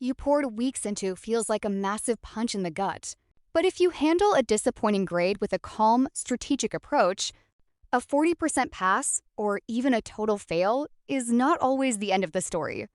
you poured weeks into feels like a massive punch in the gut. But if you handle a disappointing grade with a calm, strategic approach, a 40% pass, or even a total fail, is not always the end of the story.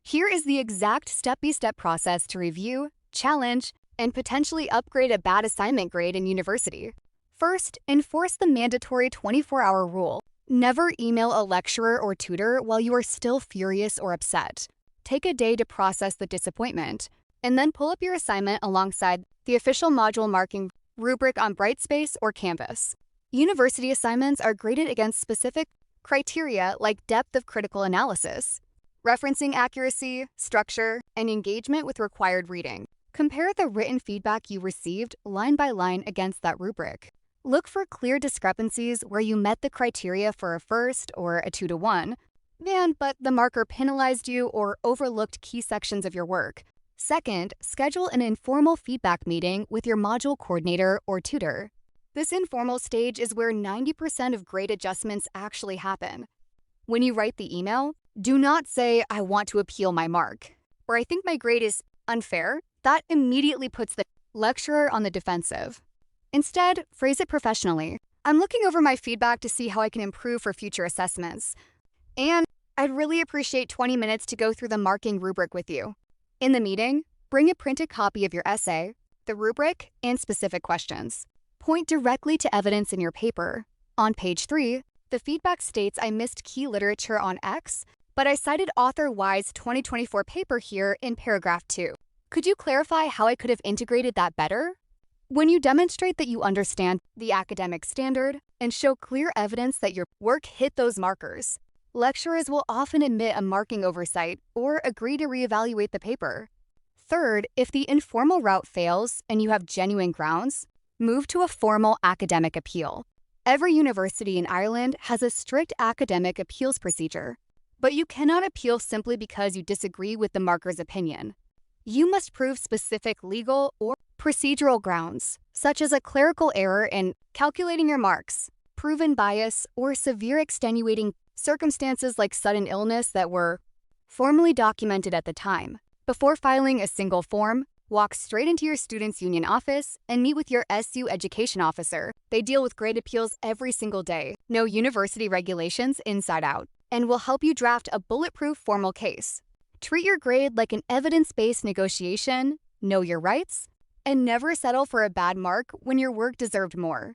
Here is the exact step-by-step process to review, challenge, and potentially upgrade a bad assignment grade in university. First, enforce the mandatory 24-hour rule. Never email a lecturer or tutor while you are still furious or upset. Take a day to process the disappointment, and then pull up your assignment alongside the official module marking rubric on Brightspace or Canvas. University assignments are graded against specific criteria like depth of critical analysis, referencing accuracy, structure, and engagement with required reading. Compare the written feedback you received line by line against that rubric. Look for clear discrepancies where you met the criteria for a first or a 2-to-1, but the marker penalized you or overlooked key sections of your work. Second, schedule an informal feedback meeting with your module coordinator or tutor. This informal stage is where 90% of grade adjustments actually happen. When you write the email, do not say, "I want to appeal my mark," or "I think my grade is unfair." That immediately puts the lecturer on the defensive. Instead, phrase it professionally. "I'm looking over my feedback to see how I can improve for future assessments. And I'd really appreciate 20 minutes to go through the marking rubric with you." In the meeting, bring a printed copy of your essay, the rubric, and specific questions. Point directly to evidence in your paper. On page 3, the feedback states, "I missed key literature on X, but I cited author Y's 2024 paper here in paragraph 2. Could you clarify how I could have integrated that better?" When you demonstrate that you understand the academic standard and show clear evidence that your work hit those markers, lecturers will often admit a marking oversight or agree to reevaluate the paper. Third, if the informal route fails and you have genuine grounds, move to a formal academic appeal. Every university in Ireland has a strict academic appeals procedure, but you cannot appeal simply because you disagree with the marker's opinion. You must prove specific legal or procedural grounds, such as a clerical error in calculating your marks, proven bias, or severe extenuating circumstances like sudden illness that were formally documented at the time. Before filing a single form, walk straight into your students' union office and meet with your SU education officer. They deal with grade appeals every single day, know university regulations inside out, and will help you draft a bulletproof formal case. Treat your grade like an evidence-based negotiation, know your rights, and never settle for a bad mark when your work deserved more.